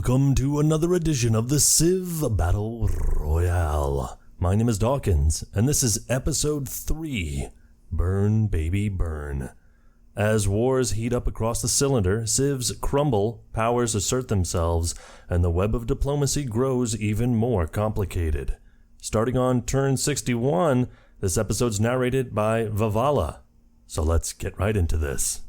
Welcome to another edition of the Civ Battle Royale. My name is Dawkinzz, and this is episode 3, Burn Baby Burn. As wars heat up across the cylinder, civs crumble, powers assert themselves, and the web of diplomacy grows even more complicated. Starting on turn 61, this episode's narrated by Vavala. So let's get right into this.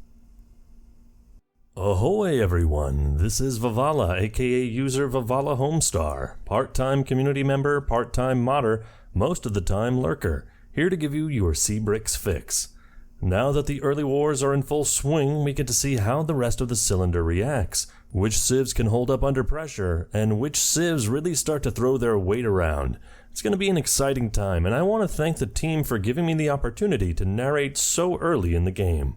Ahoy everyone, this is Vavala, aka user Vavala Homestar, part-time community member, part-time modder, most of the time lurker, here to give you your CBRX fix. Now that the early wars are in full swing, we get to see how the rest of the cylinder reacts, which civs can hold up under pressure, and which civs really start to throw their weight around. It's going to be an exciting time, and I want to thank the team for giving me the opportunity to narrate so early in the game.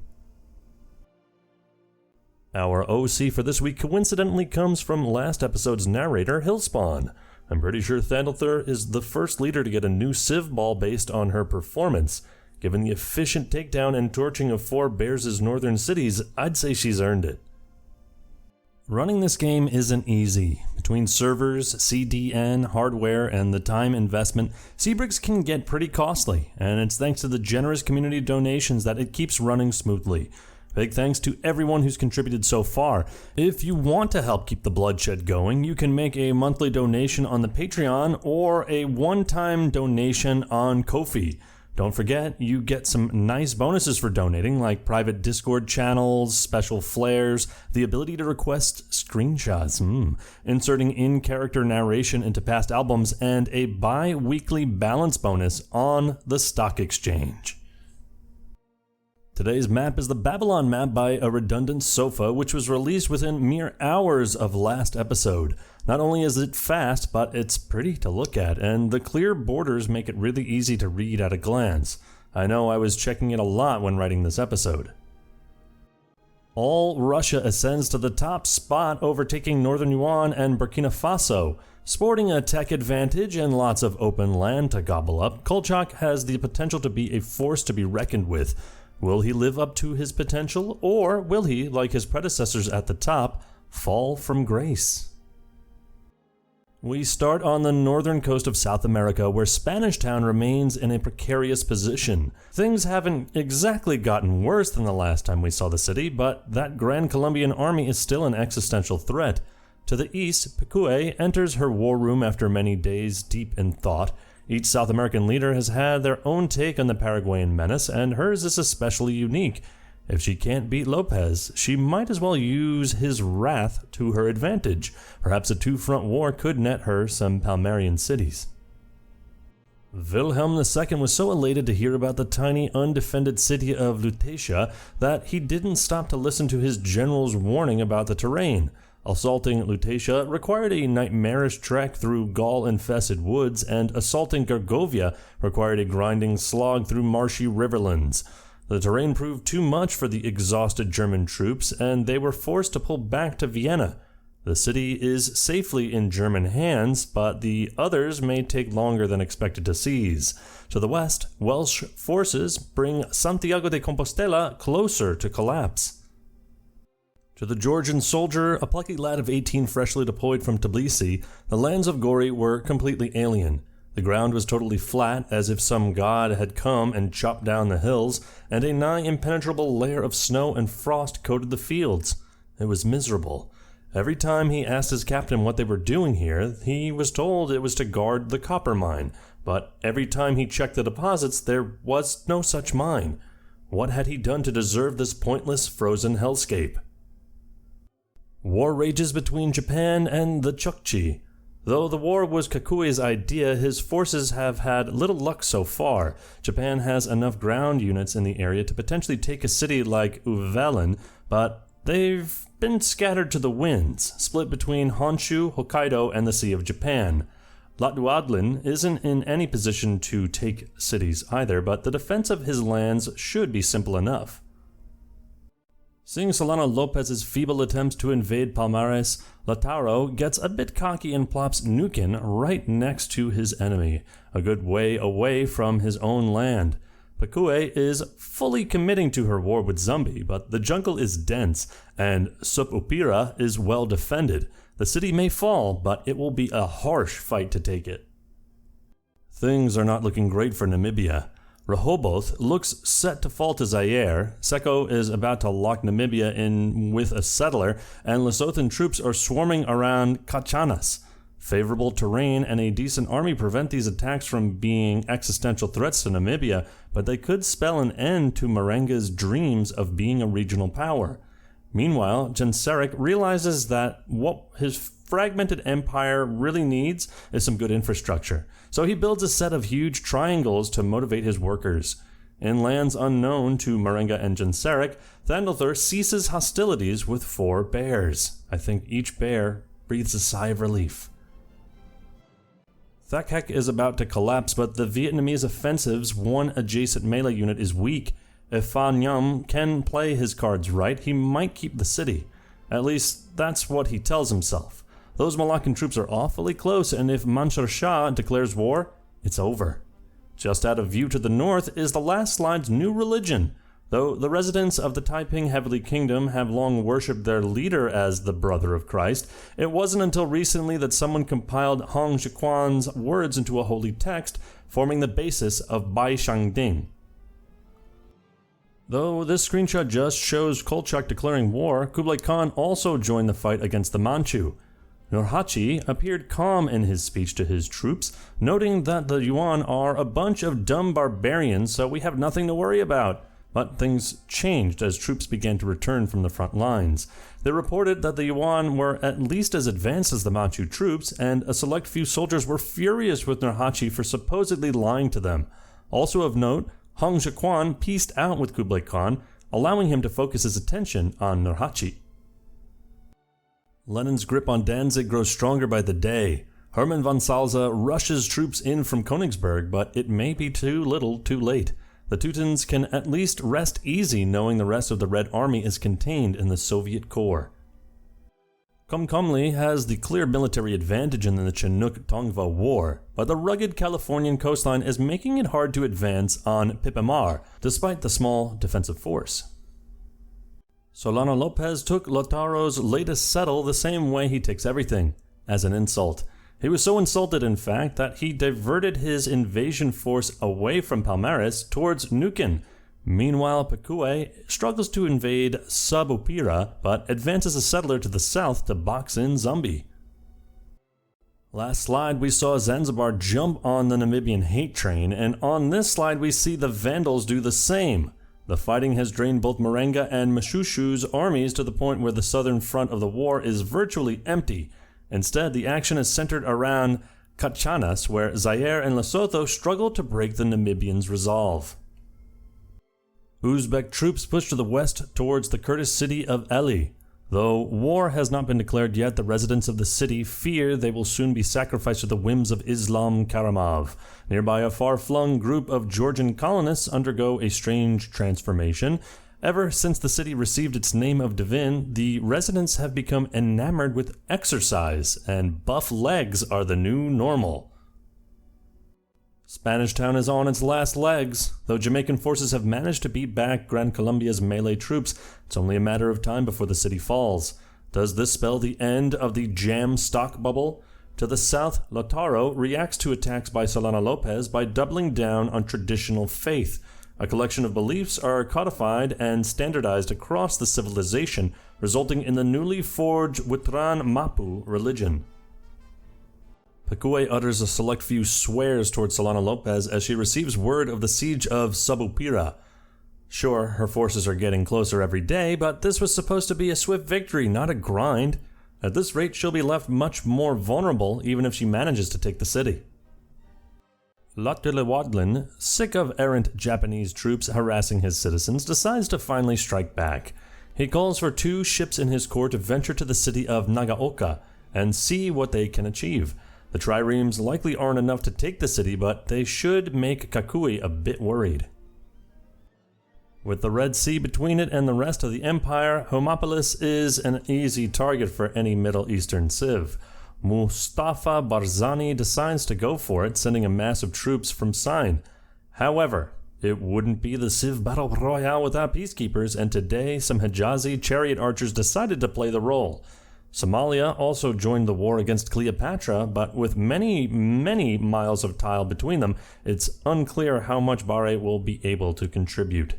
Our OC for this week coincidentally comes from last episode's narrator, Hillspawn. I'm pretty sure Thandalthur is the first leader to get a new civ ball based on her performance. Given the efficient takedown and torching of 4 Bears' northern cities, I'd say she's earned it. Running this game isn't easy. Between servers, CDN, hardware, and the time investment, CBRX can get pretty costly, and it's thanks to the generous community donations that it keeps running smoothly. Big thanks to everyone who's contributed so far. If you want to help keep the bloodshed going, you can make a monthly donation on the Patreon or a one-time donation on Ko-fi. Don't forget, you get some nice bonuses for donating, like private Discord channels, special flares, the ability to request screenshots, inserting in-character narration into past albums, and a bi-weekly balance bonus on the stock exchange. Today's map is the Babylon map by A Redundant Sofa, which was released within mere hours of last episode. Not only is it fast, but it's pretty to look at, and the clear borders make it really easy to read at a glance. I know I was checking it a lot when writing this episode. All Russia ascends to the top spot, overtaking Northern Yuan and Burkina Faso. Sporting a tech advantage and lots of open land to gobble up, Kolchak has the potential to be a force to be reckoned with. Will he live up to his potential, or will he, like his predecessors at the top, fall from grace? We start on the northern coast of South America, where Spanish Town remains in a precarious position. Things haven't exactly gotten worse than the last time we saw the city, but that Grand Colombian army is still an existential threat. To the east, Picue enters her war room after many days deep in thought. Each South American leader has had their own take on the Paraguayan menace, and hers is especially unique. If she can't beat Lopez, she might as well use his wrath to her advantage. Perhaps a two-front war could net her some Palmarian cities. Wilhelm II was so elated to hear about the tiny, undefended city of Lutetia that he didn't stop to listen to his general's warning about the terrain. Assaulting Lutetia required a nightmarish trek through Gaul-infested woods, and assaulting Gergovia required a grinding slog through marshy riverlands. The terrain proved too much for the exhausted German troops, and they were forced to pull back to Vienna. The city is safely in German hands, but the others may take longer than expected to seize. To the west, Welsh forces bring Santiago de Compostela closer to collapse. To the Georgian Soldier, a plucky lad of 18 freshly deployed from Tbilisi, the lands of Gori were completely alien. The ground was totally flat, as if some god had come and chopped down the hills, and a nigh impenetrable layer of snow and frost coated the fields. It was miserable. Every time he asked his captain what they were doing here, he was told it was to guard the copper mine, but every time he checked the deposits, there was no such mine. What had he done to deserve this pointless frozen hellscape? War rages between Japan and the Chukchi. Though the war was Kakui's idea, his forces have had little luck so far. Japan has enough ground units in the area to potentially take a city like Uvalen, but they've been scattered to the winds, split between Honshu, Hokkaido, and the Sea of Japan. Latduadlin isn't in any position to take cities either, but the defense of his lands should be simple enough. Seeing Solano Lopez's feeble attempts to invade Palmares, Lautaro gets a bit cocky and plops Nukin right next to his enemy, a good way away from his own land. Pakue is fully committing to her war with Zambi, but the jungle is dense, and Supupira is well defended. The city may fall, but it will be a harsh fight to take it. Things are not looking great for Namibia. Rehoboth looks set to fall to Zaire, Seko is about to lock Namibia in with a settler, and Lesothan troops are swarming around Kachanas. Favorable terrain and a decent army prevent these attacks from being existential threats to Namibia, but they could spell an end to Marenga's dreams of being a regional power. Meanwhile, Genseric realizes that what his fragmented empire really needs is some good infrastructure, so he builds a set of huge triangles to motivate his workers. In lands unknown to Marenga and Genseric, Thandalthur ceases hostilities with 4 bears. I think each bear breathes a sigh of relief. Thakhek is about to collapse, but the Vietnamese offensive's one adjacent melee unit is weak. If Phan Nham can play his cards right, he might keep the city. At least, that's what he tells himself. Those Malaccan troops are awfully close, and if Mansur Shah declares war, it's over. Just out of view to the north is the last slide's new religion. Though the residents of the Taiping Heavenly Kingdom have long worshipped their leader as the brother of Christ, it wasn't until recently that someone compiled Hong Xiuquan's words into a holy text, forming the basis of Bai Shangding. Though this screenshot just shows Kolchak declaring war, Kublai Khan also joined the fight against the Manchu. Nurhaci appeared calm in his speech to his troops, noting that the Yuan are a bunch of dumb barbarians, so we have nothing to worry about. But things changed as troops began to return from the front lines. They reported that the Yuan were at least as advanced as the Manchu troops, and a select few soldiers were furious with Nurhaci for supposedly lying to them. Also of note, Hong Xiuquan peaced out with Kublai Khan, allowing him to focus his attention on Nurhaci. Lenin's grip on Danzig grows stronger by the day. Hermann von Salza rushes troops in from Königsberg, but it may be too little too late. The Teutons can at least rest easy knowing the rest of the Red Army is contained in the Soviet core. Komkomli has the clear military advantage in the Chinook-Tongva War, but the rugged Californian coastline is making it hard to advance on Pipamar, despite the small defensive force. Solano Lopez took Lautaro's latest settle the same way he takes everything, as an insult. He was so insulted, in fact, that he diverted his invasion force away from Palmares towards Nukin. Meanwhile, Pakue struggles to invade Supupira, but advances a settler to the south to box in Zambi. Last slide, we saw Zanzibar jump on the Namibian hate train, and on this slide we see the Vandals do the same. The fighting has drained both Marenga and Mashushu's armies to the point where the southern front of the war is virtually empty. Instead, the action is centered around Kachanas, where Zaire and Lesotho struggle to break the Namibians' resolve. Uzbek troops push to the west towards the Kurdish city of Eli. Though war has not been declared yet, the residents of the city fear they will soon be sacrificed to the whims of Islam Karamov. Nearby, a far-flung group of Georgian colonists undergo a strange transformation. Ever since the city received its name of Divin, the residents have become enamored with exercise, and buff legs are the new normal. Spanish Town is on its last legs. Though Jamaican forces have managed to beat back Gran Colombia's melee troops, it's only a matter of time before the city falls. Does this spell the end of the jam stock bubble? To the south, Lautaro reacts to attacks by Solano Lopez by doubling down on traditional faith. A collection of beliefs are codified and standardized across the civilization, resulting in the newly forged Witran Mapu religion. Pakue utters a select few swears towards Solano Lopez as she receives word of the siege of Supupira. Sure, her forces are getting closer every day, but this was supposed to be a swift victory, not a grind. At this rate, she'll be left much more vulnerable even if she manages to take the city. Lotelewadlin, sick of errant Japanese troops harassing his citizens, decides to finally strike back. He calls for 2 ships in his corps to venture to the city of Nagaoka and see what they can achieve. The triremes likely aren't enough to take the city, but they should make Kakui a bit worried. With the Red Sea between it and the rest of the empire, Homopolis is an easy target for any Middle Eastern civ. Mustafa Barzani decides to go for it, sending a mass of troops from Sine. However, It wouldn't be the CivBattleRoyale without peacekeepers, and today some Hijazi chariot archers decided to play the role. Somalia also joined the war against Cleopatra, but with many miles of tile between them, it's unclear how much Bahrain will be able to contribute.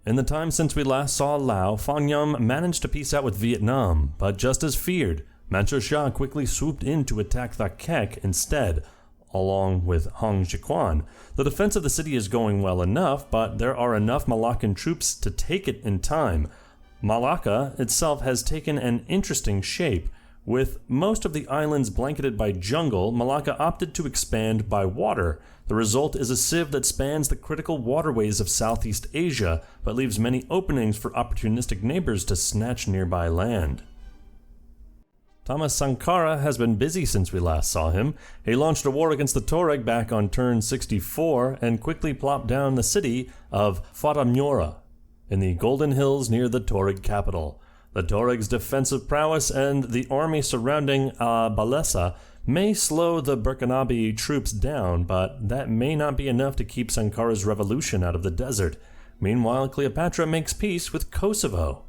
In the time since we last saw Lao, Phong Nham managed to peace out with Vietnam, but just as feared, Mansur Shah quickly swooped in to attack Tha Kek instead, along with Hong Jiquan. The defense of the city is going well enough, but there are enough Malaccan troops to take it in time. Malacca itself has taken an interesting shape. With most of the islands blanketed by jungle, Malacca opted to expand by water. The result is a civ that spans the critical waterways of Southeast Asia, but leaves many openings for opportunistic neighbors to snatch nearby land. Thomas Sankara has been busy since we last saw him. He launched a war against the Tuareg back on turn 64 and quickly plopped down the city of Faramyora in the Golden Hills near the Tuareg capital. The Tuareg's defensive prowess and the army surrounding Balesa may slow the Burkinabe troops down, but that may not be enough to keep Sankara's revolution out of the desert. Meanwhile, Cleopatra makes peace with Kosovo.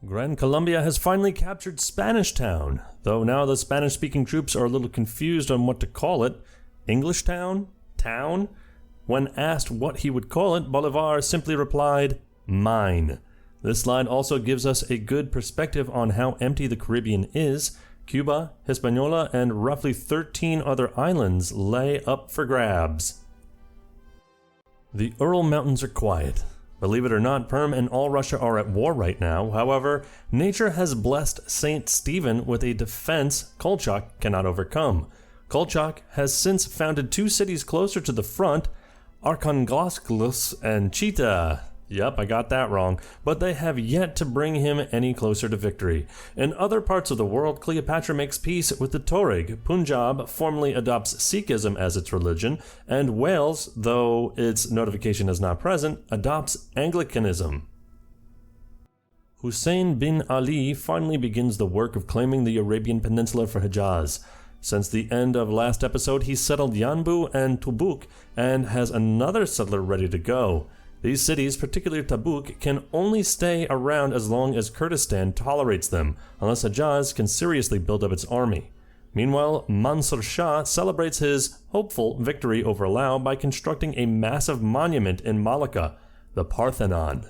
Gran Colombia has finally captured Spanish Town, though now the Spanish-speaking troops are a little confused on what to call it. English Town? Town? When asked what he would call it, Bolivar simply replied, "Mine." This slide also gives us a good perspective on how empty the Caribbean is. Cuba, Hispaniola, and roughly 13 other islands lay up for grabs. The Ural Mountains are quiet. Believe it or not, Perm and all Russia are at war right now. However, nature has blessed St. Stephen with a defense Kolchak cannot overcome. Kolchak has since founded two cities closer to the front, Arkhangelsk and Chita. Yep, I got that wrong, but they have yet to bring him any closer to victory. In other parts of the world, Cleopatra makes peace with the Tuareg. Punjab formally adopts Sikhism as its religion, and Wales, though its notification is not present, adopts Anglicanism. Hussein bin Ali finally begins the work of claiming the Arabian Peninsula for Hijaz. Since the end of last episode, he settled Yanbu and Tubuk and has another settler ready to go. These cities, particularly Tabuk, can only stay around as long as Kurdistan tolerates them, unless Hijaz can seriously build up its army. Meanwhile, Mansur Shah celebrates his hopeful victory over Lao by constructing a massive monument in Malacca, the Parthenon.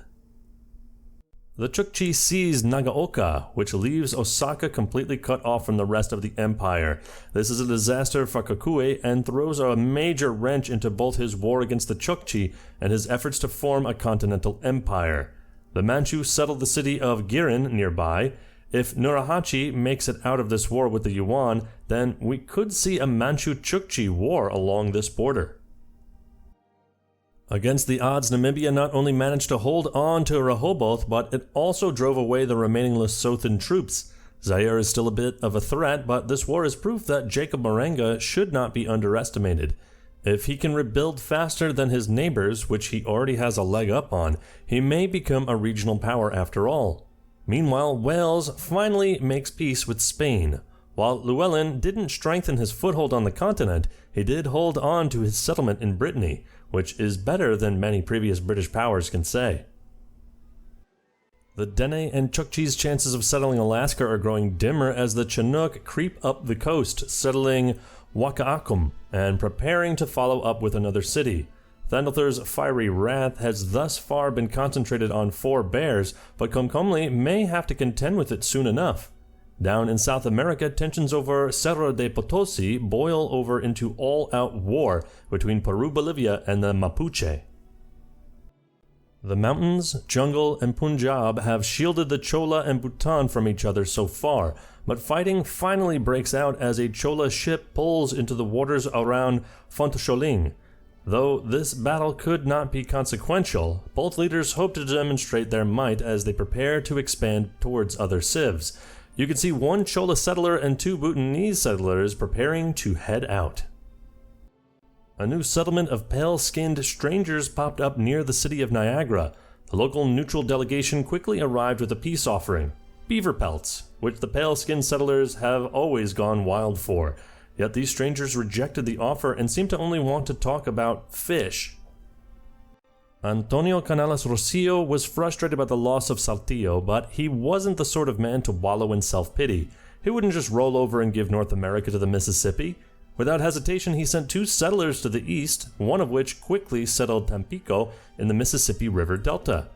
The Chukchi seize Nagaoka, which leaves Osaka completely cut off from the rest of the empire. This is a disaster for Kakue and throws a major wrench into both his war against the Chukchi and his efforts to form a continental empire. The Manchu settled the city of Girin nearby. If Nurahachi makes it out of this war with the Yuan, then we could see a Manchu-Chukchi war along this border. Against the odds, Namibia not only managed to hold on to Rehoboth, but it also drove away the remaining Lesothan troops. Zaire is still a bit of a threat, but this war is proof that Jacob Morenga should not be underestimated. If he can rebuild faster than his neighbors, which he already has a leg up on, he may become a regional power after all. Meanwhile, Wales finally makes peace with Spain. While Llewellyn didn't strengthen his foothold on the continent, he did hold on to his settlement in Brittany, which is better than many previous British powers can say. The Dene and Chukchi's chances of settling Alaska are growing dimmer as the Chinook creep up the coast, settling Wakaakum and preparing to follow up with another city. Thandalthur's fiery wrath has thus far been concentrated on 4 bears, but Comcomly may have to contend with it soon enough. Down in South America, tensions over Cerro de Potosi boil over into all-out war between Peru, Bolivia, and the Mapuche. The mountains, jungle, and Punjab have shielded the Chola and Bhutan from each other so far, but fighting finally breaks out as a Chola ship pulls into the waters around Phontocholing. Though this battle could not be consequential, both leaders hope to demonstrate their might as they prepare to expand towards other civs. You can see 1 Chola settler and 2 Bhutanese settlers preparing to head out. A new settlement of pale-skinned strangers popped up near the city of Niagara. The local neutral delegation quickly arrived with a peace offering, beaver pelts, which the pale-skinned settlers have always gone wild for. yet these strangers rejected the offer and seemed to only want to talk about fish. Antonio Canales Rosillo was frustrated by the loss of Saltillo, but he wasn't the sort of man to wallow in self-pity. He wouldn't just roll over and give North America to the Mississippi. Without hesitation, he sent 2 settlers to the east, one of which quickly settled Tampico in the Mississippi River Delta.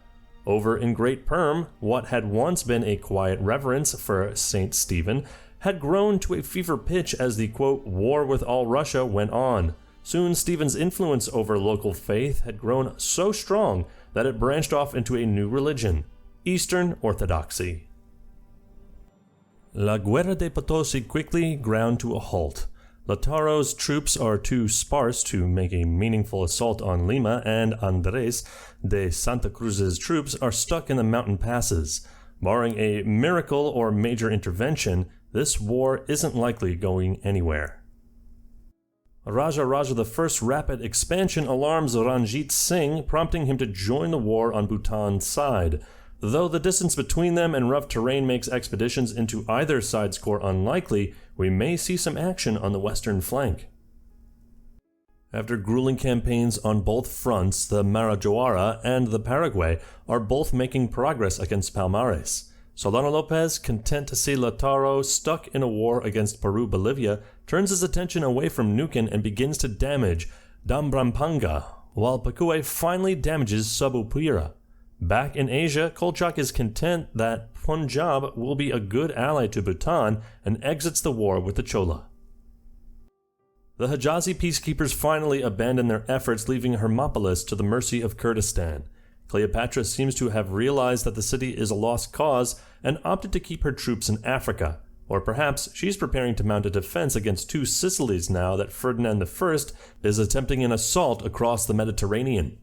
Over in Great Perm, what had once been a quiet reverence for St. Stephen had grown to a fever pitch as the, quote, war with all Russia went on. Soon Stephen's influence over local faith had grown so strong that it branched off into a new religion, Eastern Orthodoxy. La Guerra de Potosi quickly ground to a halt. Lautaro's troops are too sparse to make a meaningful assault on Lima, and Andres de Santa Cruz's troops are stuck in the mountain passes. Barring a miracle or major intervention, this war isn't likely going anywhere. Raja I's rapid expansion alarms Ranjit Singh, prompting him to join the war on Bhutan's side. Though the distance between them and rough terrain makes expeditions into either side's corps unlikely, we may see some action on the western flank. After grueling campaigns on both fronts, the Marajoara and the Paraguay are both making progress against Palmares. Solano Lopez, content to see Lautaro stuck in a war against Peru-Bolivia, turns his attention away from Nukin and begins to damage Dambrampanga, while Pakue finally damages Sabupira. Back in Asia, Kolchak is content that Punjab will be a good ally to Bhutan and exits the war with the Chola. The Hijazi peacekeepers finally abandon their efforts, leaving Hermopolis to the mercy of Kurdistan. Cleopatra seems to have realized that the city is a lost cause and opted to keep her troops in Africa. Or perhaps she's preparing to mount a defense against 2 Sicilies now that Ferdinand I is attempting an assault across the Mediterranean.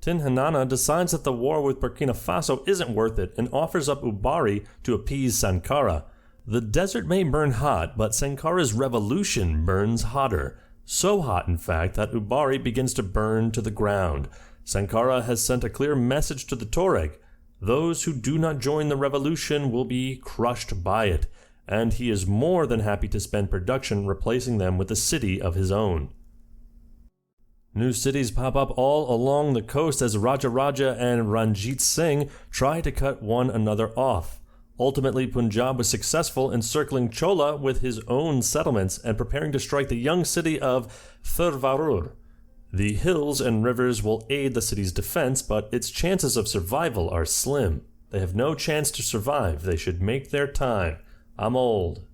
Tinhanana decides that the war with Burkina Faso isn't worth it and offers up Ubari to appease Sankara. The desert may burn hot, but Sankara's revolution burns hotter. So hot, in fact, that Ubari begins to burn to the ground. Sankara has sent a clear message to the Tuareg. Those who do not join the revolution will be crushed by it, and he is more than happy to spend production replacing them with a city of his own. New cities pop up all along the coast as Raja and Ranjit Singh try to cut one another off. Ultimately, Punjab was successful in circling Chola with his own settlements and preparing to strike the young city of Thirvarur. The hills and rivers will aid the city's defense, but its chances of survival are slim. They have no chance to survive. They should make their time. I'm old.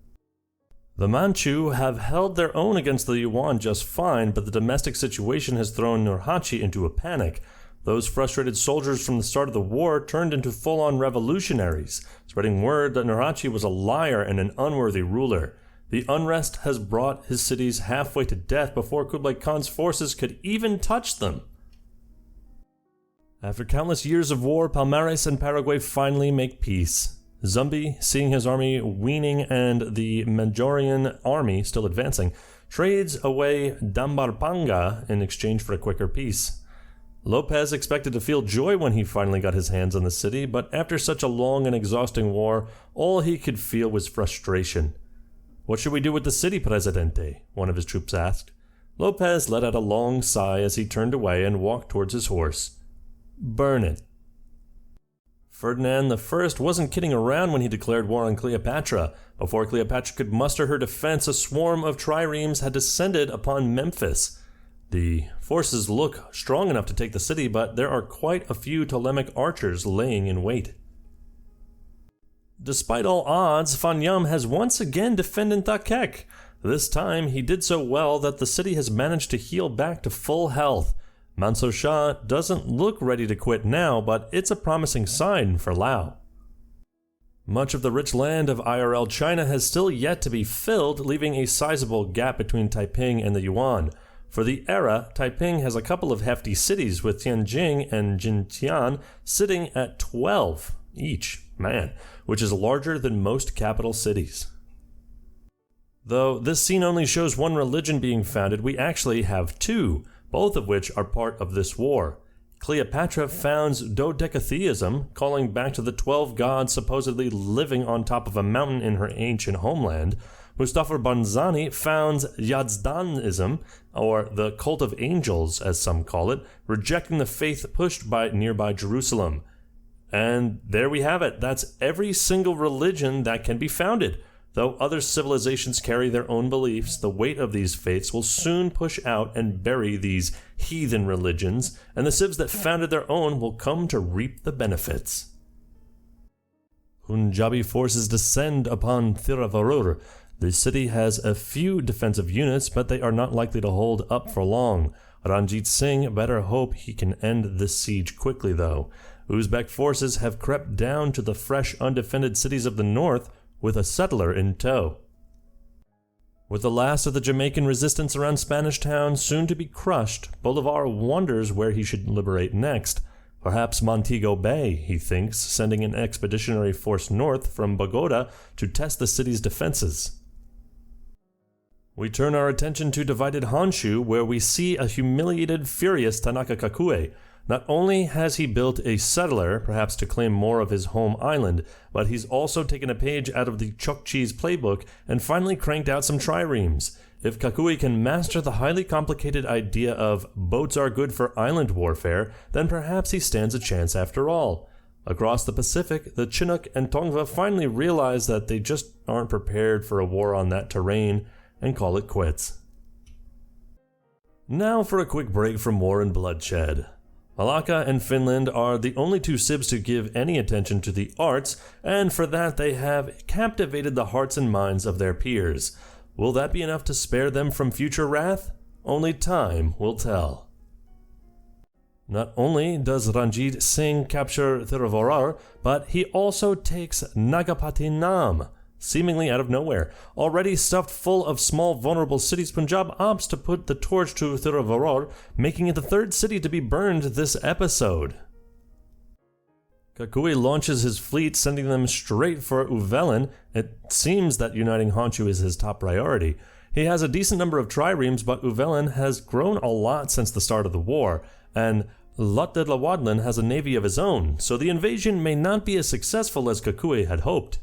The Manchu have held their own against the Yuan just fine, but the domestic situation has thrown Nurhaci into a panic. Those frustrated soldiers from the start of the war turned into full-on revolutionaries, spreading word that Nurhaci was a liar and an unworthy ruler. The unrest has brought his cities halfway to death before Kublai Khan's forces could even touch them. After countless years of war, Palmares and Paraguay finally make peace. Zumbi, seeing his army weaning and the Majorian army still advancing, trades away Dambarpanga in exchange for a quicker peace. Lopez expected to feel joy when he finally got his hands on the city, but after such a long and exhausting war, all he could feel was frustration. "What should we do with the city, Presidente?" one of his troops asked. Lopez let out a long sigh as he turned away and walked towards his horse. "Burn it." Ferdinand I wasn't kidding around when he declared war on Cleopatra. Before Cleopatra could muster her defense, a swarm of triremes had descended upon Memphis. The forces look strong enough to take the city, but there are quite a few Ptolemaic archers laying in wait. Despite all odds, Fanyam has once again defended Takek. This time, he did so well that the city has managed to heal back to full health. Manso Shah doesn't look ready to quit now, but it's a promising sign for Lao. Much of the rich land of IRL China has still yet to be filled, leaving a sizable gap between Taiping and the Yuan. For the era, Taiping has a couple of hefty cities, with Tianjin and Jintian sitting at 12 each, which is larger than most capital cities. Though this scene only shows one religion being founded, we actually have 2, both of which are part of this war. Cleopatra founds dodecatheism, calling back to the 12 gods supposedly living on top of a mountain in her ancient homeland, Mustafa Barzani founds Yazdanism, or the Cult of Angels, as some call it, rejecting the faith pushed by nearby Jerusalem. And there we have it. That's every single religion that can be founded. Though other civilizations carry their own beliefs, the weight of these faiths will soon push out and bury these heathen religions, and the civs that founded their own will come to reap the benefits. Punjabi forces descend upon Thiruvarur. The city has a few defensive units, but they are not likely to hold up for long. Ranjit Singh better hope he can end this siege quickly, though. Uzbek forces have crept down to the fresh, undefended cities of the north with a settler in tow. With the last of the Jamaican resistance around Spanish Town soon to be crushed, Bolivar wonders where he should liberate next. Perhaps Montego Bay, he thinks, sending an expeditionary force north from Bogota to test the city's defenses. We turn our attention to divided Honshu, where we see a humiliated, furious Tanaka Kakue. Not only has he built a settler, perhaps to claim more of his home island, but he's also taken a page out of the Chokchi's playbook and finally cranked out some triremes. If Kakui can master the highly complicated idea of boats are good for island warfare, then perhaps he stands a chance after all. Across the Pacific, the Chinook and Tongva finally realize that they just aren't prepared for a war on that terrain and call it quits. Now for a quick break from war and bloodshed. Malacca and Finland are the only two civs to give any attention to the arts, and for that they have captivated the hearts and minds of their peers. Will that be enough to spare them from future wrath? Only time will tell. Not only does Ranjit Singh capture Thiruvarur, but he also takes Nagapattinam, seemingly out of nowhere. Already stuffed full of small vulnerable cities, Punjab opts to put the torch to Thiruvarur, making it the third city to be burned this episode. Kakui launches his fleet, sending them straight for Uvelin. It seems that uniting Honshu is his top priority. He has a decent number of triremes, but Uvelin has grown a lot since the start of the war, and Lotdelawadlin has a navy of his own, so the invasion may not be as successful as Kakui had hoped.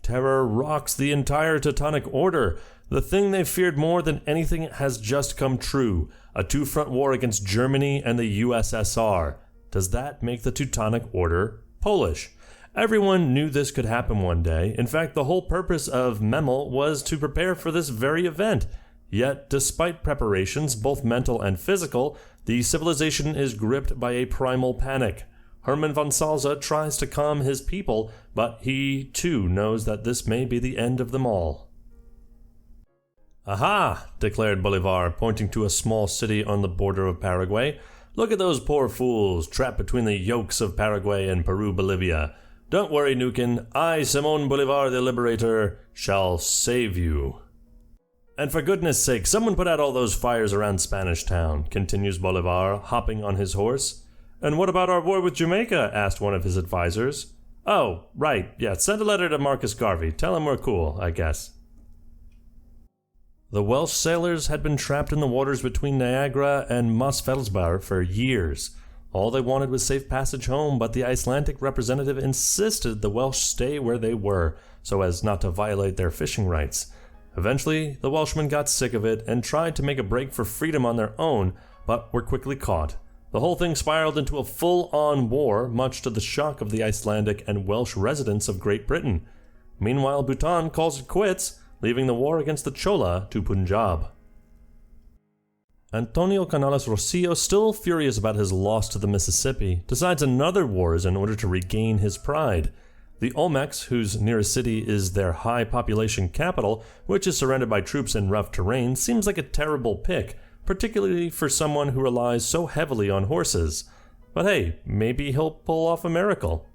Terror rocks the entire Teutonic Order. The thing they feared more than anything has just come true. A two-front war against Germany and the USSR. Does that make the Teutonic Order Polish? Everyone knew this could happen one day. In fact, the whole purpose of Memel was to prepare for this very event. Yet, despite preparations, both mental and physical, the civilization is gripped by a primal panic. Hermann von Salza tries to calm his people, but he too knows that this may be the end of them all. "Aha!" declared Bolivar, pointing to a small city on the border of Paraguay. "Look at those poor fools, trapped between the yokes of Paraguay and Peru-Bolivia. Don't worry, Nukin. I, Simón Bolívar the Liberator, shall save you." "And for goodness sake, someone put out all those fires around Spanish Town," continues Bolivar, hopping on his horse. "And what about our war with Jamaica?" asked one of his advisors. "Oh, right, yeah, send a letter to Marcus Garvey. Tell him we're cool, I guess." The Welsh sailors had been trapped in the waters between Niagara and Mossfellsbar for years. All they wanted was safe passage home, but the Icelandic representative insisted the Welsh stay where they were, so as not to violate their fishing rights. Eventually, the Welshmen got sick of it and tried to make a break for freedom on their own, but were quickly caught. The whole thing spiraled into a full-on war, much to the shock of the Icelandic and Welsh residents of Great Britain. Meanwhile, Bhutan calls it quits, leaving the war against the Chola to Punjab. Antonio Canales Rosillo, still furious about his loss to the Mississippi, decides another wars in order to regain his pride. The Olmecs, whose nearest city is their high population capital, which is surrounded by troops in rough terrain, seems like a terrible pick, particularly for someone who relies so heavily on horses. But hey, maybe he'll pull off a miracle.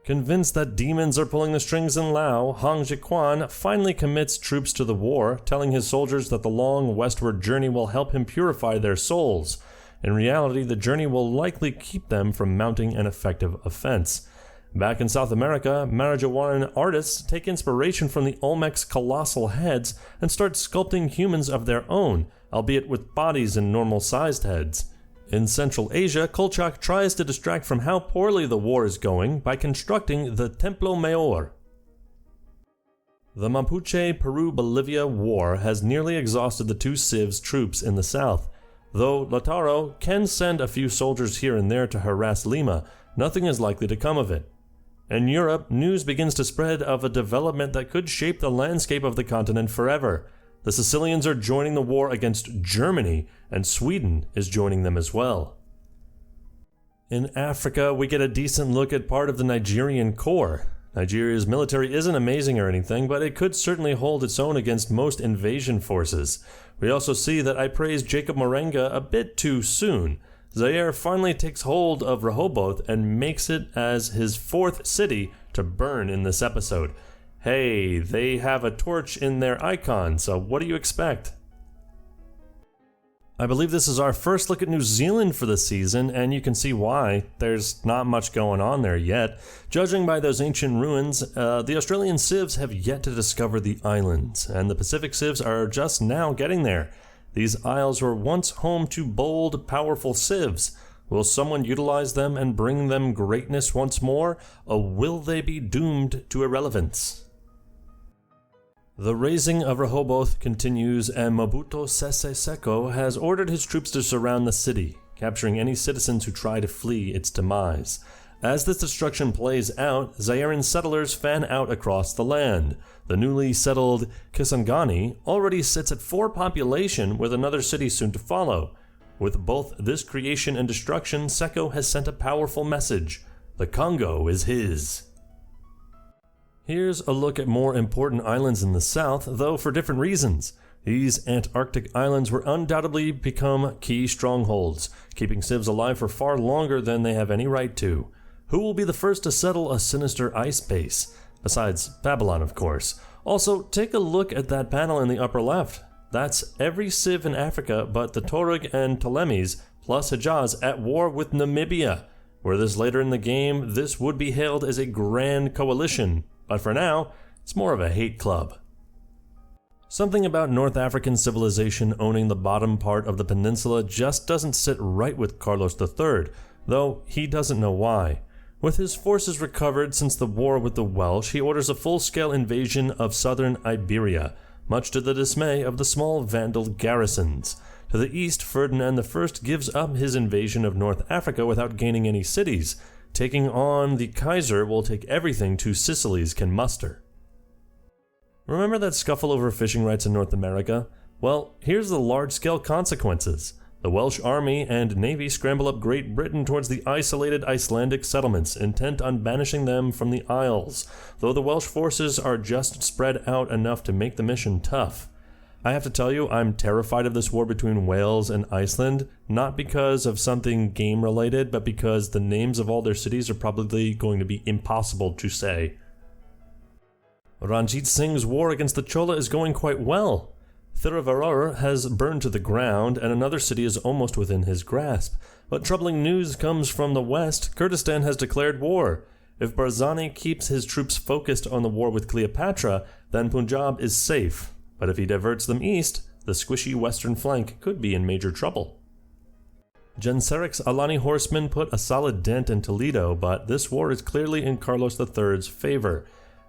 Convinced that demons are pulling the strings in Lao, Hang Jiquan finally commits troops to the war, telling his soldiers that the long westward journey will help him purify their souls. In reality, the journey will likely keep them from mounting an effective offense. Back in South America, Marajawaran artists take inspiration from the Olmecs' colossal heads and start sculpting humans of their own, albeit with bodies and normal-sized heads. In Central Asia, Kolchak tries to distract from how poorly the war is going by constructing the Templo Mayor. The Mapuche-Peru-Bolivia War has nearly exhausted the two civs troops in the south. Though Lautaro can send a few soldiers here and there to harass Lima, nothing is likely to come of it. In Europe, news begins to spread of a development that could shape the landscape of the continent forever. The Sicilians are joining the war against Germany, and Sweden is joining them as well. In Africa, we get a decent look at part of the Nigerian core. Nigeria's military isn't amazing or anything, but it could certainly hold its own against most invasion forces. We also see that I praised Jacob Morenga a bit too soon. Zaire finally takes hold of Rehoboth and makes it as his fourth city to burn in this episode. Hey, they have a torch in their icon, so what do you expect? I believe this is our first look at New Zealand for the season, and you can see why. There's not much going on there yet. Judging by those ancient ruins, the Australian civs have yet to discover the islands, and the Pacific civs are just now getting there. These isles were once home to bold, powerful civs. Will someone utilize them and bring them greatness once more, or will they be doomed to irrelevance? The raising of Rehoboth continues, and Mobutu Sese Seko has ordered his troops to surround the city, capturing any citizens who try to flee its demise. As this destruction plays out, Zairean settlers fan out across the land. The newly settled Kisangani already sits at 4 population, with another city soon to follow. With both this creation and destruction, Seko has sent a powerful message. The Congo is his. Here's a look at more important islands in the south, though for different reasons. These Antarctic islands will undoubtedly become key strongholds, keeping civs alive for far longer than they have any right to. Who will be the first to settle a sinister ice base? Besides Babylon, of course. Also, take a look at that panel in the upper left. That's every civ in Africa but the Tuareg and Ptolemies, plus Hejaz, at war with Namibia. Were this later in the game, this would be hailed as a grand coalition. But for now, it's more of a hate club. Something about North African civilization owning the bottom part of the peninsula just doesn't sit right with Carlos III, though he doesn't know why. With his forces recovered since the war with the Welsh, he orders a full-scale invasion of southern Iberia, much to the dismay of the small Vandal garrisons. To the east, Ferdinand I gives up his invasion of North Africa without gaining any cities. Taking on the Kaiser will take everything 2 Sicilies can muster. Remember that scuffle over fishing rights in North America? Well, here's the large-scale consequences. The Welsh army and navy scramble up Great Britain towards the isolated Icelandic settlements, intent on banishing them from the Isles, though the Welsh forces are just spread out enough to make the mission tough. I have to tell you, I'm terrified of this war between Wales and Iceland, not because of something game-related, but because the names of all their cities are probably going to be impossible to say. Ranjit Singh's war against the Chola is going quite well. Thiruvarur has burned to the ground, and another city is almost within his grasp. But troubling news comes from the west. Kurdistan has declared war. If Barzani keeps his troops focused on the war with Cleopatra, then Punjab is safe. But if he diverts them east, the squishy western flank could be in major trouble. Genseric's Alani horsemen put a solid dent in Toledo, but this war is clearly in Carlos III's favor.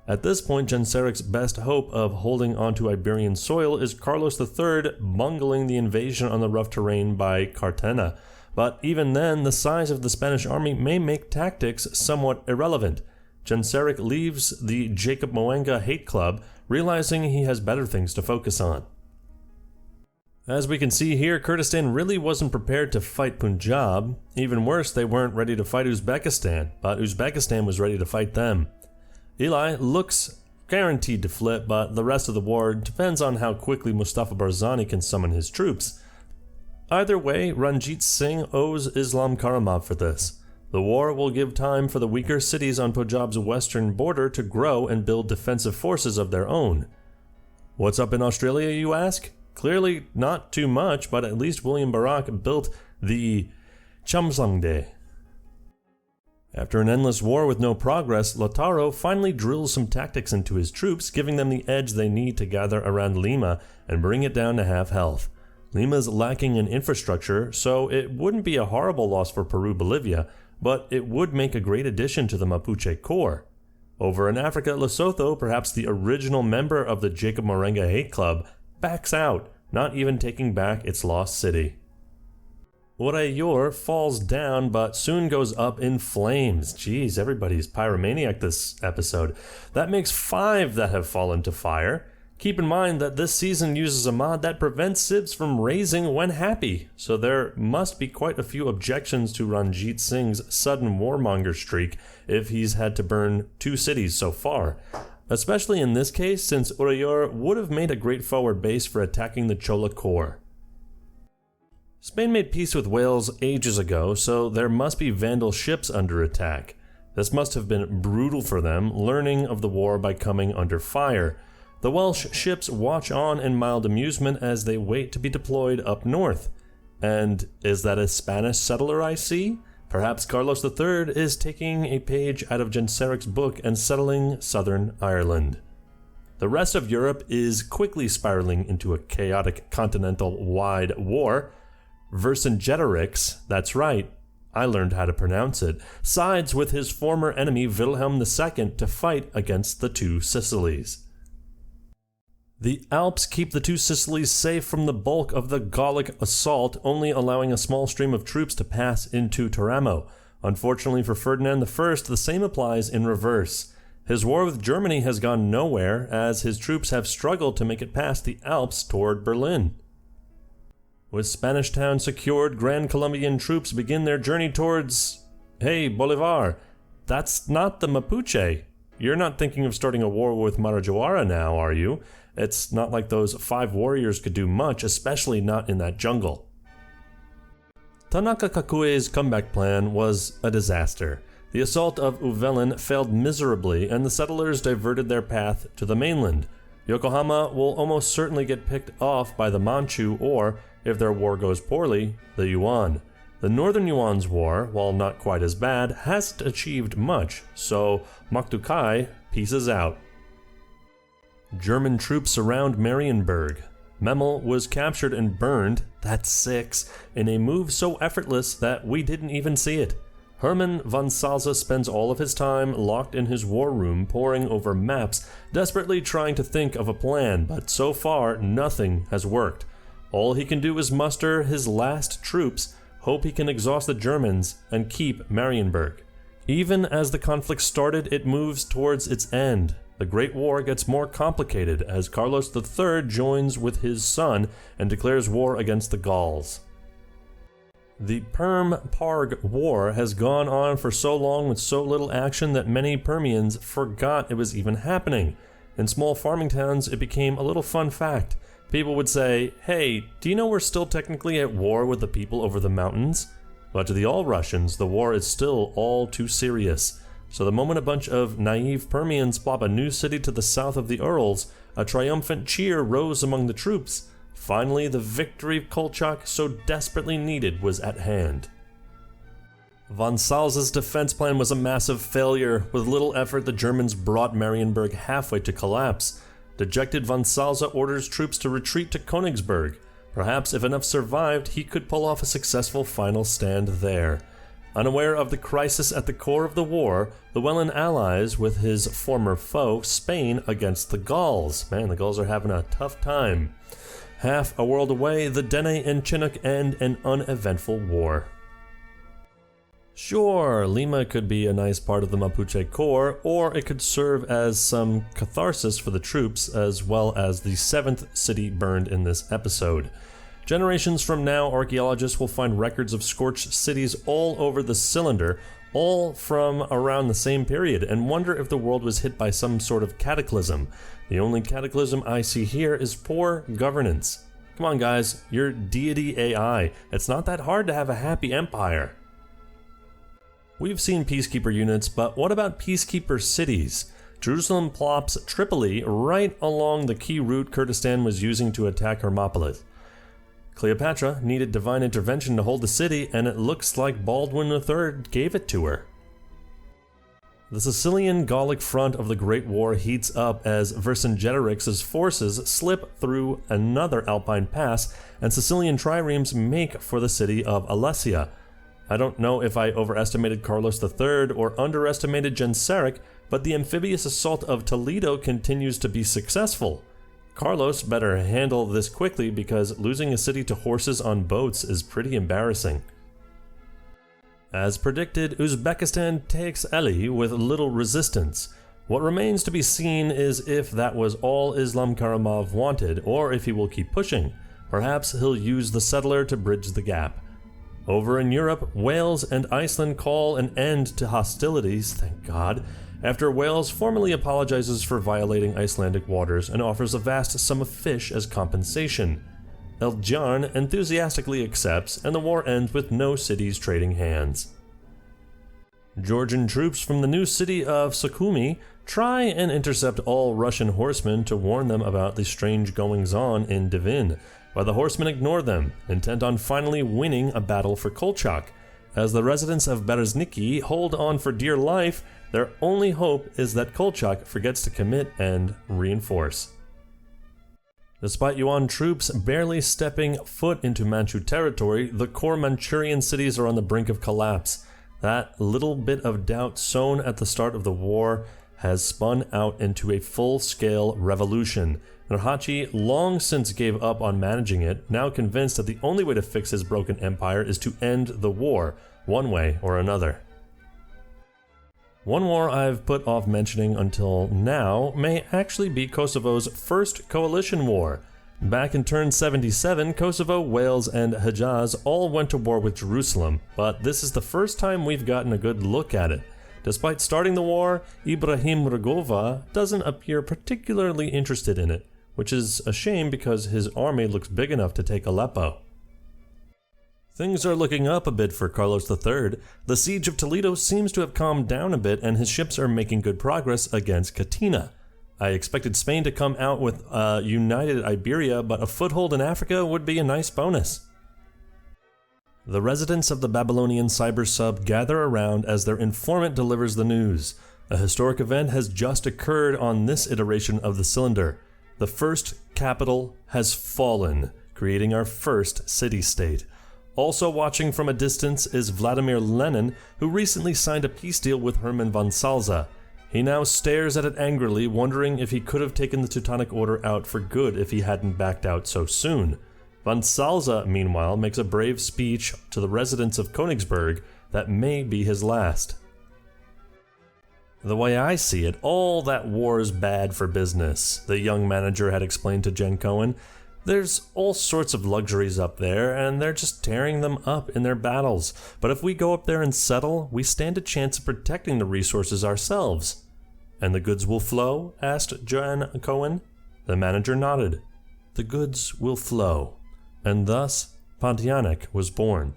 At this point, Genseric's best hope of holding onto Iberian soil is Carlos III bungling the invasion on the rough terrain by Cartagena. But even then, the size of the Spanish army may make tactics somewhat irrelevant. Genseric leaves the Jacob Moenga hate club, realizing he has better things to focus on. As we can see here, Kurdistan really wasn't prepared to fight Punjab. Even worse, they weren't ready to fight Uzbekistan, but Uzbekistan was ready to fight them. Eli looks guaranteed to flip, but the rest of the war depends on how quickly Mustafa Barzani can summon his troops. Either way, Ranjit Singh owes Islam Karimov for this. The war will give time for the weaker cities on Punjab's western border to grow and build defensive forces of their own. What's up in Australia, you ask? Clearly not too much, but at least William Barak built the Chamsangde. After an endless war with no progress, Lautaro finally drills some tactics into his troops, giving them the edge they need to gather around Lima and bring it down to half health. Lima's lacking in infrastructure, so it wouldn't be a horrible loss for Peru-Bolivia, but it would make a great addition to the Mapuche core. Over in Africa, Lesotho, perhaps the original member of the Jacob Morenga hate club, backs out, not even taking back its lost city. Urayor falls down but soon goes up in flames. Jeez, everybody's pyromaniac this episode. That makes 5 that have fallen to fire. Keep in mind that this season uses a mod that prevents civs from raising when happy, so there must be quite a few objections to Ranjit Singh's sudden warmonger streak if he's had to burn 2 cities so far. Especially in this case, since Urayor would have made a great forward base for attacking the Chola core. Spain made peace with Wales ages ago, so there must be Vandal ships under attack. This must have been brutal for them, learning of the war by coming under fire. The Welsh ships watch on in mild amusement as they wait to be deployed up north. And is that a Spanish settler I see? Perhaps Carlos III is taking a page out of Genseric's book and settling southern Ireland. The rest of Europe is quickly spiraling into a chaotic continental-wide war. Vercingetorix, that's right, I learned how to pronounce it, sides with his former enemy Wilhelm II to fight against the 2 Sicilies. The Alps keep the 2 Sicilies safe from the bulk of the Gallic assault, only allowing a small stream of troops to pass into Teramo. Unfortunately for Ferdinand I, the same applies in reverse. His war with Germany has gone nowhere, as his troops have struggled to make it past the Alps toward Berlin. With Spanish town secured, Grand Colombian troops begin their journey towards... Hey, Bolivar, that's not the Mapuche. You're not thinking of starting a war with Marajoara now, are you? It's not like those 5 warriors could do much, especially not in that jungle. Tanaka Kakue's comeback plan was a disaster. The assault of Uvelen failed miserably, and the settlers diverted their path to the mainland. Yokohama will almost certainly get picked off by the Manchu or, if their war goes poorly, the Yuan. The Northern Yuan's war, while not quite as bad, hasn't achieved much, so Moktukai pieces out. German troops surround Marienburg. Memel was captured and burned, that's 6, in a move so effortless that we didn't even see it. Hermann von Salza spends all of his time locked in his war room poring over maps, desperately trying to think of a plan, but so far nothing has worked. All he can do is muster his last troops, hope he can exhaust the Germans, and keep Marienburg. Even as the conflict started, it moves towards its end. The Great War gets more complicated as Carlos III joins with his son and declares war against the Gauls. The Perm-Parg War has gone on for so long with so little action that many Permians forgot it was even happening. In small farming towns, it became a little fun fact. People would say, hey, do you know we're still technically at war with the people over the mountains? But to the All-Russians, the war is still all too serious. So the moment a bunch of naive Permians plop a new city to the south of the Urals, a triumphant cheer rose among the troops. Finally, the victory Kolchak so desperately needed was at hand. Von Salza's defense plan was a massive failure. With little effort, the Germans brought Marienburg halfway to collapse. Dejected, von Salza orders troops to retreat to Königsberg. Perhaps if enough survived, he could pull off a successful final stand there. Unaware of the crisis at the core of the war, Llewellyn allies with his former foe, Spain, against the Gauls. Man, the Gauls are having a tough time. Half a world away, the Dene and Chinook end an uneventful war. Sure, Lima could be a nice part of the Mapuche core, or it could serve as some catharsis for the troops, as well as the 7th city burned in this episode. Generations from now, archaeologists will find records of scorched cities all over the cylinder, all from around the same period, and wonder if the world was hit by some sort of cataclysm. The only cataclysm I see here is poor governance. Come on guys, you're deity AI. It's not that hard to have a happy empire. We've seen peacekeeper units, but what about peacekeeper cities? Jerusalem plops Tripoli right along the key route Kurdistan was using to attack Hermopolis. Cleopatra needed divine intervention to hold the city, and it looks like Baldwin III gave it to her. The Sicilian Gallic front of the Great War heats up as Vercingetorix's forces slip through another Alpine pass, and Sicilian triremes make for the city of Alessia. I don't know if I overestimated Carlos III or underestimated Genseric, but the amphibious assault of Toledo continues to be successful. Carlos better handle this quickly because losing a city to horses on boats is pretty embarrassing. As predicted, Uzbekistan takes Eli with little resistance. What remains to be seen is if that was all Islam Karimov wanted, or if he will keep pushing. Perhaps he'll use the settler to bridge the gap. Over in Europe, Wales and Iceland call an end to hostilities, thank God, after Wales formally apologizes for violating Icelandic waters and offers a vast sum of fish as compensation. Eldjarn enthusiastically accepts, and the war ends with no cities trading hands. Georgian troops from the new city of Sukhumi try and intercept all Russian horsemen to warn them about the strange goings-on in Divin, but the horsemen ignore them, intent on finally winning a battle for Kolchak. As the residents of Berezniki hold on for dear life, their only hope is that Kolchak forgets to commit and reinforce. Despite Yuan troops barely stepping foot into Manchu territory, the core Manchurian cities are on the brink of collapse. That little bit of doubt sown at the start of the war has spun out into a full-scale revolution. Nurhaci long since gave up on managing it, now convinced that the only way to fix his broken empire is to end the war, one way or another. One war I've put off mentioning until now may actually be Kosovo's first coalition war. Back in turn 77, Kosovo, Wales, and Hejaz all went to war with Jerusalem, but this is the first time we've gotten a good look at it. Despite starting the war, Ibrahim Rugova doesn't appear particularly interested in it, which is a shame because his army looks big enough to take Aleppo. Things are looking up a bit for Carlos III. The siege of Toledo seems to have calmed down a bit, and his ships are making good progress against Katina. I expected Spain to come out with united Iberia, but a foothold in Africa would be a nice bonus. The residents of the Babylonian cyber sub gather around as their informant delivers the news. A historic event has just occurred on this iteration of the cylinder. The first capital has fallen, creating our first city-state. Also watching from a distance is Vladimir Lenin, who recently signed a peace deal with Hermann von Salza. He now stares at it angrily, wondering if he could have taken the Teutonic Order out for good if he hadn't backed out so soon. Von Salza, meanwhile, makes a brave speech to the residents of Königsberg that may be his last. The way I see it, all that war's bad for business, the young manager had explained to Jen Cohen. There's all sorts of luxuries up there, and they're just tearing them up in their battles. But if we go up there and settle, we stand a chance of protecting the resources ourselves. And the goods will flow? Asked Jen Cohen. The manager nodded. The goods will flow. And thus, Pontianak was born.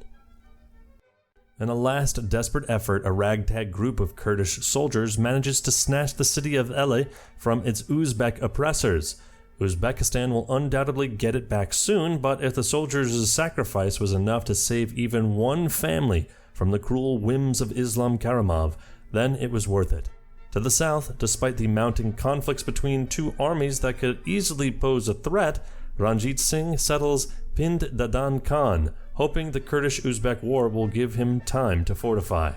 In a last desperate effort, a ragtag group of Kurdish soldiers manages to snatch the city of Ele from its Uzbek oppressors. Uzbekistan will undoubtedly get it back soon, but if the soldiers' sacrifice was enough to save even one family from the cruel whims of Islam Karimov, then it was worth it. To the south, despite the mounting conflicts between two armies that could easily pose a threat, Ranjit Singh settles Pind Dadan Khan, hoping the Kurdish-Uzbek war will give him time to fortify.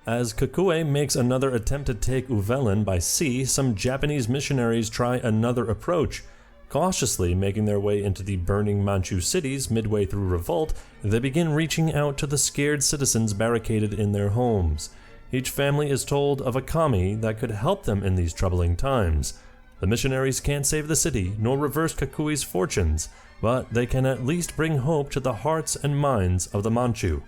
As Kakue makes another attempt to take Uvelen by sea, some Japanese missionaries try another approach. Cautiously making their way into the burning Manchu cities midway through revolt, they begin reaching out to the scared citizens barricaded in their homes. Each family is told of a kami that could help them in these troubling times. The missionaries can't save the city, nor reverse Kakui's fortunes, but they can at least bring hope to the hearts and minds of the Manchu.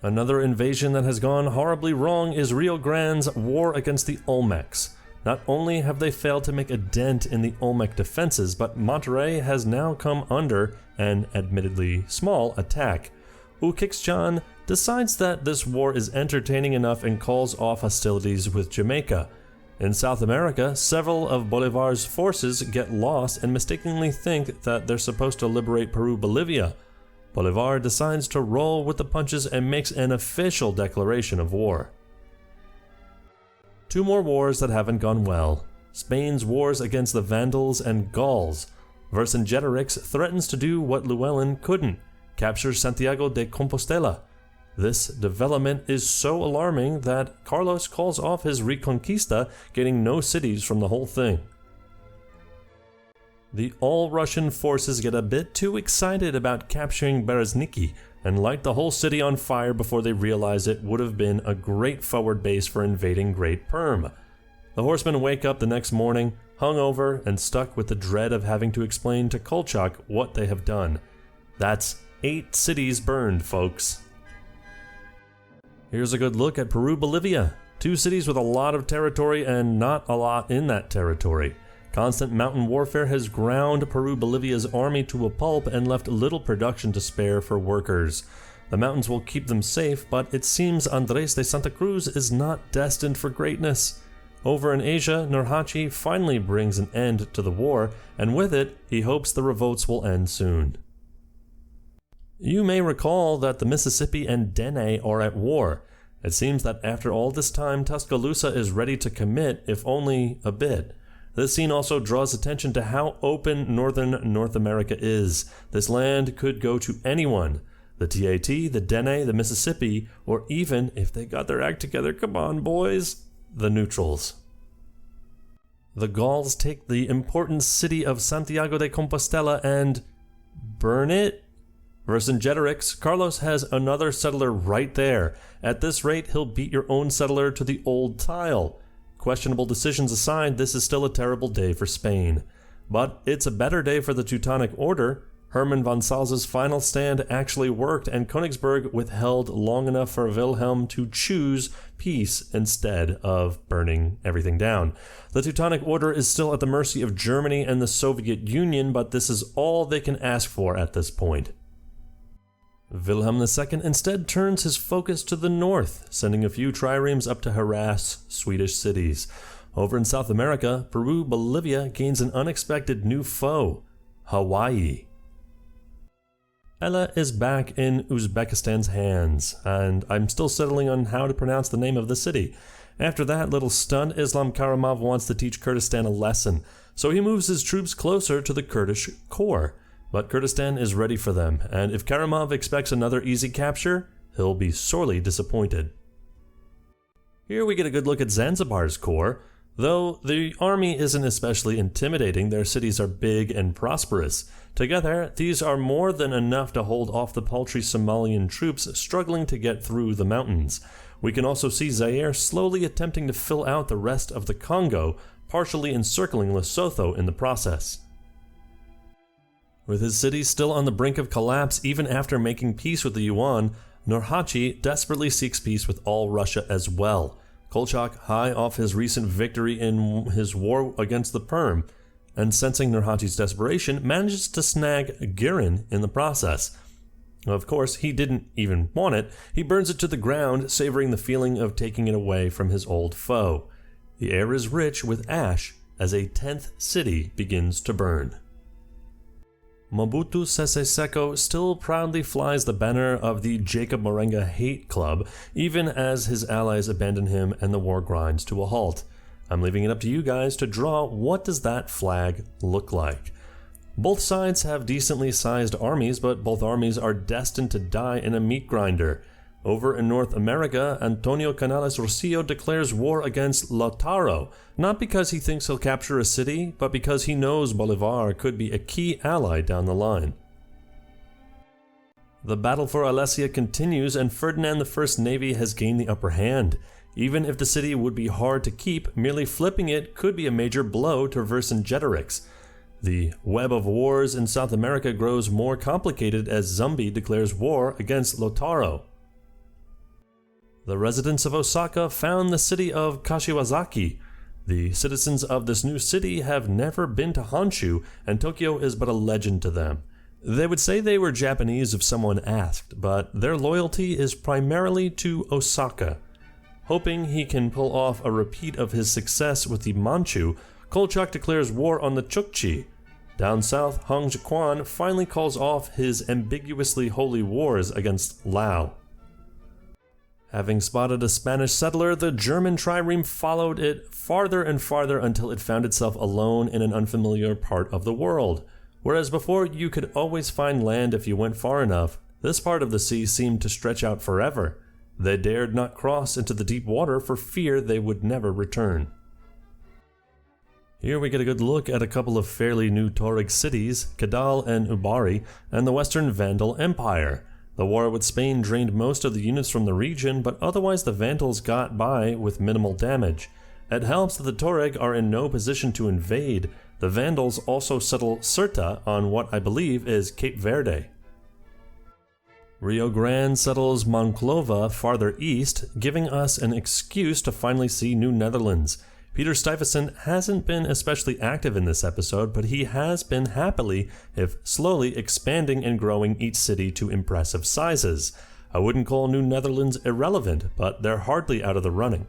Another invasion that has gone horribly wrong is Rio Grande's war against the Olmecs. Not only have they failed to make a dent in the Olmec defenses, but Monterrey has now come under an admittedly small attack. Ukixjan decides that this war is entertaining enough and calls off hostilities with Jamaica. In South America, several of Bolivar's forces get lost and mistakenly think that they're supposed to liberate Peru-Bolivia. Bolivar decides to roll with the punches and makes an official declaration of war. Two more wars that haven't gone well. Spain's wars against the Vandals and Gauls. Vercingetorix threatens to do what Llewellyn couldn't, captures Santiago de Compostela. This development is so alarming that Carlos calls off his Reconquista, getting no cities from the whole thing. The all-Russian forces get a bit too excited about capturing Berezniki and light the whole city on fire before they realize it would have been a great forward base for invading Great Perm. The horsemen wake up the next morning, hungover and stuck with the dread of having to explain to Kolchak what they have done. That's 8 cities burned, folks. Here's a good look at Peru-Bolivia. 2 cities with a lot of territory and not a lot in that territory. Constant mountain warfare has ground Peru-Bolivia's army to a pulp and left little production to spare for workers. The mountains will keep them safe, but it seems Andres de Santa Cruz is not destined for greatness. Over in Asia, Nurhaci finally brings an end to the war, and with it, he hopes the revolts will end soon. You may recall that the Mississippi and Dene are at war. It seems that after all this time, Tuscaloosa is ready to commit, if only a bit. This scene also draws attention to how open northern North America is. This land could go to anyone. The TAT, the Dene, the Mississippi, or even, if they got their act together, come on boys, the neutrals. The Gauls take the important city of Santiago de Compostela and burn it? Vercingetorix, Carlos has another settler right there. At this rate, he'll beat your own settler to the old tile. Questionable decisions aside, this is still a terrible day for Spain. But it's a better day for the Teutonic Order. Hermann von Salza's final stand actually worked, and Königsberg withheld long enough for Wilhelm to choose peace instead of burning everything down. The Teutonic Order is still at the mercy of Germany and the Soviet Union, but this is all they can ask for at this point. Wilhelm II instead turns his focus to the north, sending a few triremes up to harass Swedish cities. Over in South America, Peru-Bolivia gains an unexpected new foe, Hawaii. Ella is back in Uzbekistan's hands, and I'm still settling on how to pronounce the name of the city. After that little stunt, Islam Karimov wants to teach Kurdistan a lesson, so he moves his troops closer to the Kurdish core. But Kurdistan is ready for them, and if Karimov expects another easy capture, he'll be sorely disappointed. Here we get a good look at Zanzibar's core. Though the army isn't especially intimidating, their cities are big and prosperous. Together, these are more than enough to hold off the paltry Somalian troops struggling to get through the mountains. We can also see Zaire slowly attempting to fill out the rest of the Congo, partially encircling Lesotho in the process. With his city still on the brink of collapse even after making peace with the Yuan, Nurhaci desperately seeks peace with all Russia as well. Kolchak, high off his recent victory in his war against the Perm, and sensing Nurhaci's desperation, manages to snag Girin in the process. Of course, he didn't even want it. He burns it to the ground, savoring the feeling of taking it away from his old foe. The air is rich with ash as a 10th city begins to burn. Mobutu Sese Seko still proudly flies the banner of the Jacob Morenga Hate Club, even as his allies abandon him and the war grinds to a halt. I'm leaving it up to you guys to draw what does that flag look like. Both sides have decently sized armies, but both armies are destined to die in a meat grinder. Over in North America, Antonio Canales Rosillo declares war against Lautaro, not because he thinks he'll capture a city, but because he knows Bolivar could be a key ally down the line. The battle for Alesia continues, and Ferdinand I's navy has gained the upper hand. Even if the city would be hard to keep, merely flipping it could be a major blow to Vercingetorix. The web of wars in South America grows more complicated as Zumbi declares war against Lautaro. The residents of Osaka found the city of Kashiwazaki. The citizens of this new city have never been to Honshu, and Tokyo is but a legend to them. They would say they were Japanese if someone asked, but their loyalty is primarily to Osaka. Hoping he can pull off a repeat of his success with the Manchu, Kolchak declares war on the Chukchi. Down south, Hong Jiquan finally calls off his ambiguously holy wars against Lao. Having spotted a Spanish settler, the German trireme followed it farther and farther until it found itself alone in an unfamiliar part of the world. Whereas before you could always find land if you went far enough, This part of the sea seemed to stretch out forever. They dared not cross into the deep water for fear they would never return. Here we get a good look at a couple of fairly new Tuareg cities, Kadal and Ubari, and the Western Vandal Empire. The war with Spain drained most of the units from the region, but otherwise the Vandals got by with minimal damage. It helps that the Tuareg are in no position to invade. The Vandals also settle Ceuta on what I believe is Cape Verde. Rio Grande settles Monclova farther east, giving us an excuse to finally see New Netherlands. Peter Stuyvesant hasn't been especially active in this episode, but he has been happily, if slowly, expanding and growing each city to impressive sizes. I wouldn't call New Netherlands irrelevant, but they're hardly out of the running.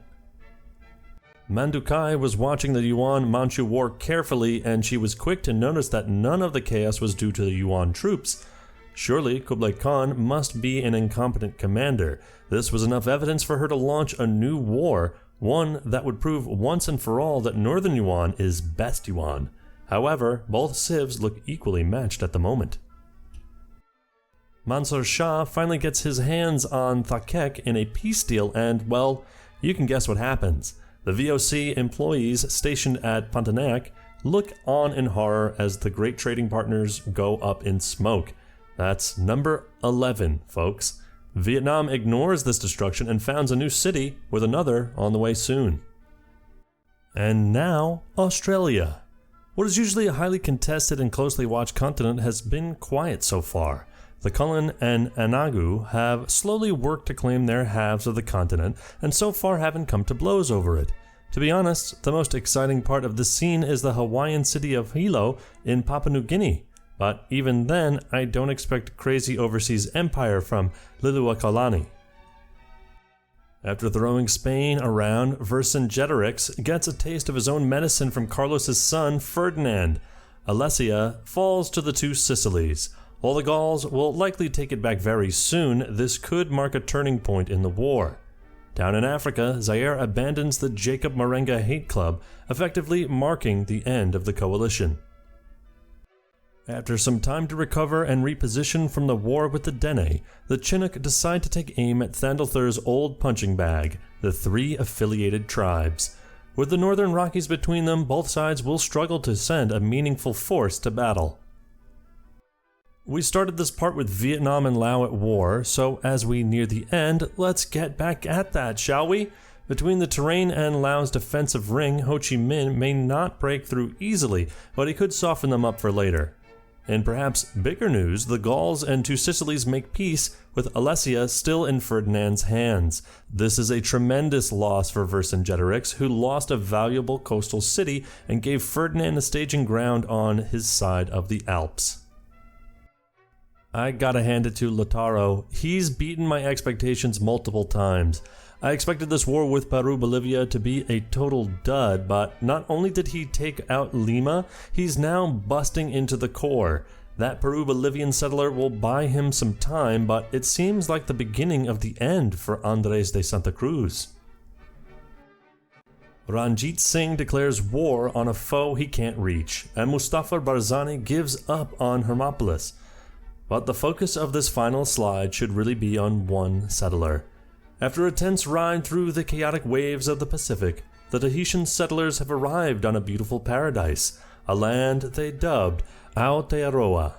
Mandukai was watching the Yuan-Manchu War carefully, and she was quick to notice that none of the chaos was due to the Yuan troops. Surely Kublai Khan must be an incompetent commander. This was enough evidence for her to launch a new war, one that would prove once and for all that Northern Yuan is best Yuan. However, both civs look equally matched at the moment. Mansur Shah finally gets his hands on Thakek in a peace deal and, well, you can guess what happens. The VOC employees stationed at Pontiac look on in horror as the great trading partners go up in smoke. That's number 11, folks. Vietnam ignores this destruction and founds a new city, with another on the way soon. And now, Australia. What is usually a highly contested and closely watched continent has been quiet so far. The Kulin and Anagu have slowly worked to claim their halves of the continent, and so far haven't come to blows over it. To be honest, the most exciting part of the scene is the Hawaiian city of Hilo in Papua New Guinea. But even then, I don't expect crazy overseas empire from Liliuokalani. After throwing Spain around, Vercingetorix gets a taste of his own medicine from Carlos's son, Ferdinand. Alesia falls to the two Sicilies. While the Gauls will likely take it back very soon, this could mark a turning point in the war. Down in Africa, Zaire abandons the Jacob Marenga hate club, effectively marking the end of the coalition. After some time to recover and reposition from the war with the Dene, the Chinook decide to take aim at Thandalthur's old punching bag, the three affiliated tribes. With the Northern Rockies between them, both sides will struggle to send a meaningful force to battle. We started this part with Vietnam and Laos at war, so as we near the end, let's get back at that, shall we? Between the terrain and Laos' defensive ring, Ho Chi Minh may not break through easily, but he could soften them up for later. In perhaps bigger news, the Gauls and Two Sicilies make peace, with Alesia still in Ferdinand's hands. This is a tremendous loss for Vercingetorix, who lost a valuable coastal city and gave Ferdinand a staging ground on his side of the Alps. I gotta hand it to Lautaro. He's beaten my expectations multiple times. I expected this war with Peru-Bolivia to be a total dud, but not only did he take out Lima, he's now busting into the core. That Peru-Bolivian settler will buy him some time, but it seems like the beginning of the end for Andrés de Santa Cruz. Ranjit Singh declares war on a foe he can't reach, and Mustafa Barzani gives up on Hermopolis. But the focus of this final slide should really be on one settler. After a tense ride through the chaotic waves of the Pacific, the Tahitian settlers have arrived on a beautiful paradise, a land they dubbed Aotearoa.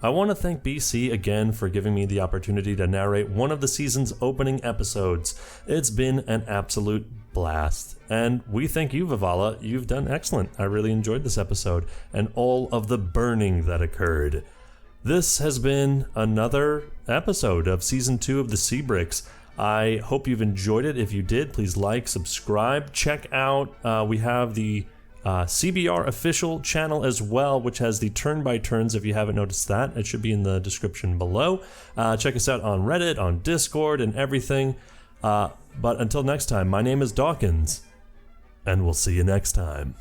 I want to thank BC again for giving me the opportunity to narrate one of the season's opening episodes. It's been an absolute blast. And we thank you, Vivala. You've done excellent. I really enjoyed this episode and all of the burning that occurred. This has been another episode of Season 2 of the CBRX. I hope you've enjoyed it. If you did, please like, subscribe, check out. We have the CBR official channel as well, which has the turn-by-turns. If you haven't noticed that, it should be in the description below. Check us out on Reddit, on Discord, and everything. But until next time, my name is Dawkinzz, and we'll see you next time.